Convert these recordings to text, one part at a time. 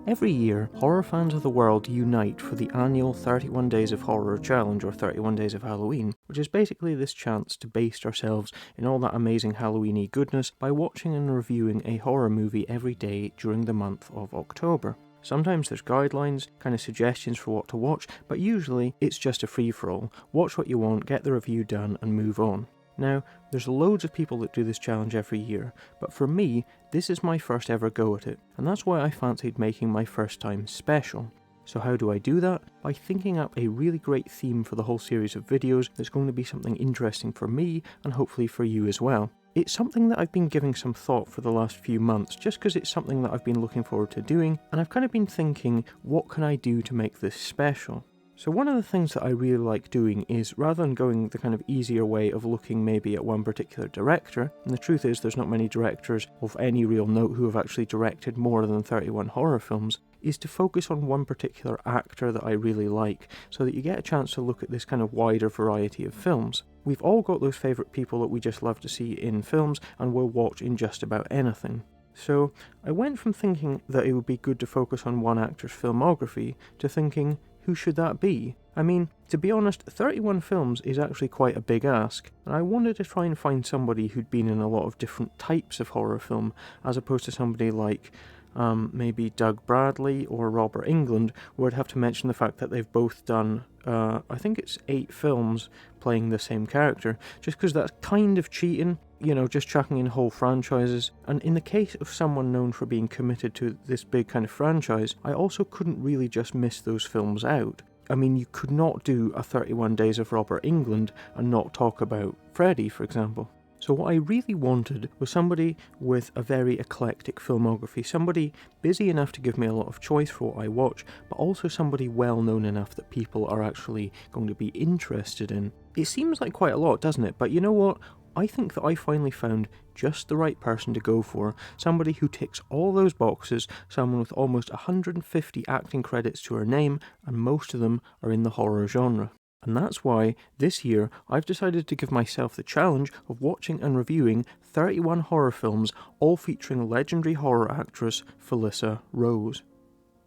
Every year, horror fans of the world unite for the annual 31 Days of Horror Challenge, or 31 Days of Halloween, which is basically this chance to baste ourselves in all that amazing Halloween-y goodness by watching and reviewing a horror movie every day during the month of October. Sometimes there's guidelines, kind of suggestions for what to watch, but usually it's just a free-for-all. Watch what you want, get the review done, and move on. Now, there's loads of people that do this challenge every year, but for me, this is my first ever go at it, and that's why I fancied making my first time special. So how do I do that? By thinking up a really great theme for the whole series of videos that's going to be something interesting for me, and hopefully for you as well. It's something that I've been giving some thought for the last few months, just because it's something that I've been looking forward to doing, and I've kind of been thinking, what can I do to make this special? So one of the things that I really like doing is, rather than going the kind of easier way of looking maybe at one particular director, and the truth is there's not many directors of any real note who have actually directed more than 31 horror films, is to focus on one particular actor that I really like, so that you get a chance to look at this kind of wider variety of films. We've all got those favourite people that we just love to see in films and will watch in just about anything. So I went from thinking that it would be good to focus on one actor's filmography to thinking, who should that be? I mean, to be honest, 31 films is actually quite a big ask, and I wanted to try and find somebody who'd been in a lot of different types of horror film, as opposed to somebody like maybe Doug Bradley or Robert Englund, where I'd have to mention the fact that they've both done, I think it's 8 films playing the same character, just because that's kind of cheating, you know, just chucking in whole franchises. And in the case of someone known for being committed to this big kind of franchise, I also couldn't really just miss those films out. I mean, you could not do a 31 Days of Robert Englund and not talk about Freddy, for example. So what I really wanted was somebody with a very eclectic filmography, somebody busy enough to give me a lot of choice for what I watch, but also somebody well known enough that people are actually going to be interested in. It seems like quite a lot, doesn't it? But you know what? I think that I finally found just the right person to go for, somebody who ticks all those boxes, someone with almost 150 acting credits to her name, and most of them are in the horror genre. And that's why, this year, I've decided to give myself the challenge of watching and reviewing 31 horror films, all featuring legendary horror actress FELISSA ROSE.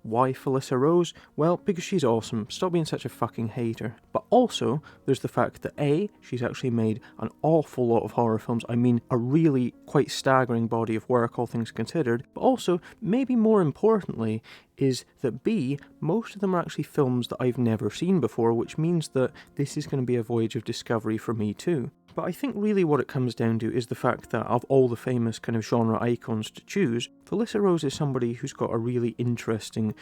Why FELISSA ROSE? Well, because she's awesome, stop being such a fucking hater. But also, there's the fact that A, she's actually made an awful lot of horror films, I mean a really quite staggering body of work, all things considered, but also, maybe more importantly, is that B, most of them are actually films that I've never seen before, which means that this is going to be a voyage of discovery for me too. But I think really what it comes down to is the fact that of all the famous kind of genre icons to choose, FELISSA ROSE is somebody who's got a really interesting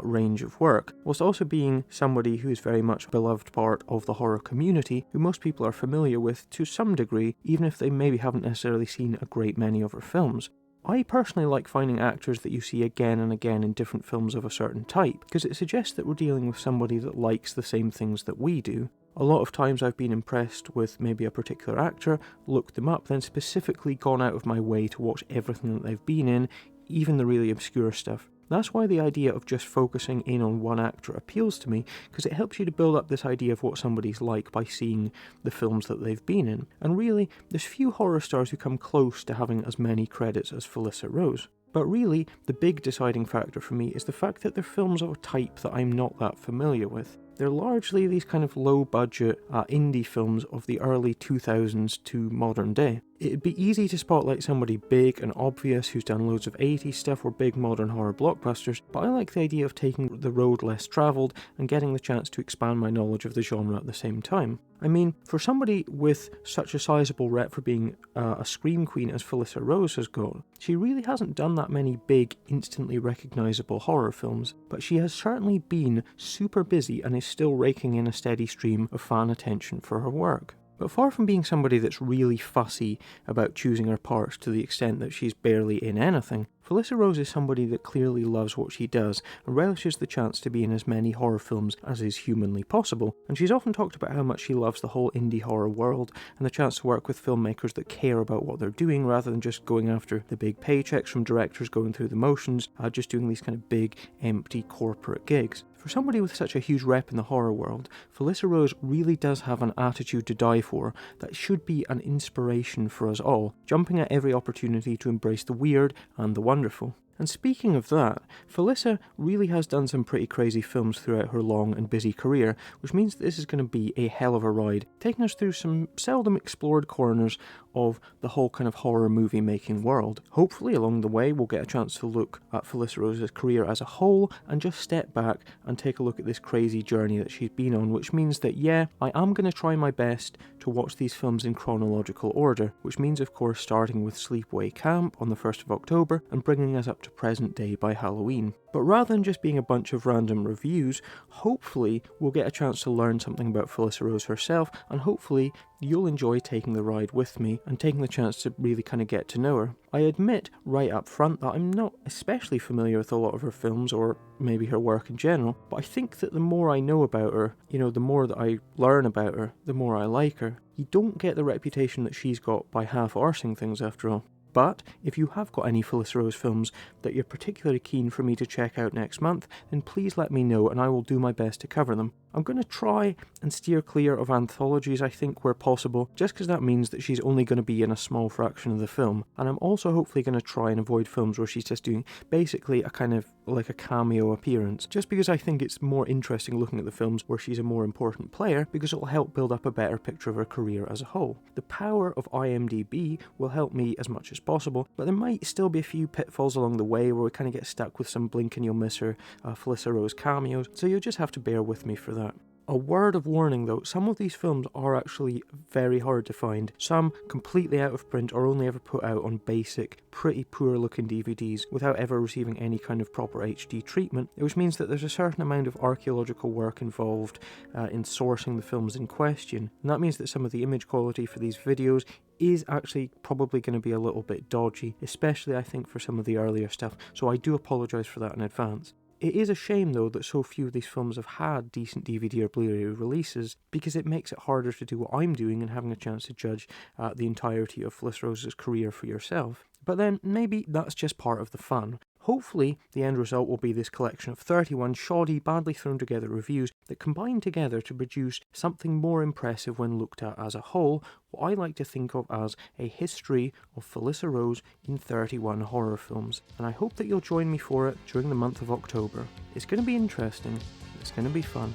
range of work, whilst also being somebody who is very much a beloved part of the horror community, who most people are familiar with to some degree, even if they maybe haven't necessarily seen a great many of her films. I personally like finding actors that you see again and again in different films of a certain type, because it suggests that we're dealing with somebody that likes the same things that we do. A lot of times I've been impressed with maybe a particular actor, looked them up, then specifically gone out of my way to watch everything that they've been in, even the really obscure stuff. That's why the idea of just focusing in on one actor appeals to me, because it helps you to build up this idea of what somebody's like by seeing the films that they've been in. And really, there's few horror stars who come close to having as many credits as FELISSA ROSE. But really, the big deciding factor for me is the fact that they're films of a type that I'm not that familiar with. They're largely these kind of low-budget indie films of the early 2000s to modern day. It'd be easy to spotlight somebody big and obvious who's done loads of 80s stuff or big modern horror blockbusters, but I like the idea of taking the road less travelled and getting the chance to expand my knowledge of the genre at the same time. I mean, for somebody with such a sizable rep for being a scream queen as FELISSA ROSE has got, she really hasn't done that many big, instantly recognisable horror films, but she has certainly been super busy and is still raking in a steady stream of fan attention for her work. But far from being somebody that's really fussy about choosing her parts to the extent that she's barely in anything, FELISSA ROSE is somebody that clearly loves what she does and relishes the chance to be in as many horror films as is humanly possible, and she's often talked about how much she loves the whole indie horror world and the chance to work with filmmakers that care about what they're doing rather than just going after the big paychecks from directors going through the motions, just doing these kind of big, empty corporate gigs. For somebody with such a huge rep in the horror world, FELISSA ROSE really does have an attitude to die for that should be an inspiration for us all, jumping at every opportunity to embrace the weird and the wonderful. And speaking of that, Felissa really has done some pretty crazy films throughout her long and busy career, which means that this is going to be a hell of a ride, taking us through some seldom explored corners of the whole kind of horror movie making world. Hopefully along the way we'll get a chance to look at Felissa Rose's career as a whole and just step back and take a look at this crazy journey that she's been on, which means that yeah, I am going to try my best to watch these films in chronological order, which means of course starting with Sleepaway Camp on the 1st of October and bringing us up to present day by Halloween. But rather than just being a bunch of random reviews, hopefully we'll get a chance to learn something about Felissa Rose herself, and hopefully you'll enjoy taking the ride with me and taking the chance to really kind of get to know her. I admit right up front that I'm not especially familiar with a lot of her films, or maybe her work in general, but I think that the more I know about her, the more that I learn about her, the more I like her. You don't get the reputation that she's got by half-arsing things after all. But if you have got any Felissa Rose films that you're particularly keen for me to check out next month, then please let me know and I will do my best to cover them. I'm going to try and steer clear of anthologies, I think, where possible, just because that means that she's only going to be in a small fraction of the film. And I'm also hopefully going to try and avoid films where she's just doing basically a kind of like a cameo appearance, just because I think it's more interesting looking at the films where she's a more important player, because it will help build up a better picture of her career as a whole. The power of IMDb will help me as much as possible, but there might still be a few pitfalls along the way where we kind of get stuck with some blink and you'll miss her Felissa Rose cameos, so you'll just have to bear with me for that. A word of warning though, some of these films are actually very hard to find. Some completely out of print or only ever put out on basic, pretty poor looking DVDs without ever receiving any kind of proper HD treatment, which means that there's a certain amount of archaeological work involved in sourcing the films in question. And that means that some of the image quality for these videos is actually probably going to be a little bit dodgy, especially I think for some of the earlier stuff, so I do apologise for that in advance. It is a shame though that so few of these films have had decent DVD or Blu-ray releases, because it makes it harder to do what I'm doing and having a chance to judge the entirety of Felissa Rose's career for yourself. But then maybe that's just part of the fun. Hopefully, the end result will be this collection of 31 shoddy, badly thrown together reviews that combine together to produce something more impressive when looked at as a whole, what I like to think of as a history of Felissa Rose in 31 horror films. And I hope that you'll join me for it during the month of October. It's going to be interesting, it's going to be fun.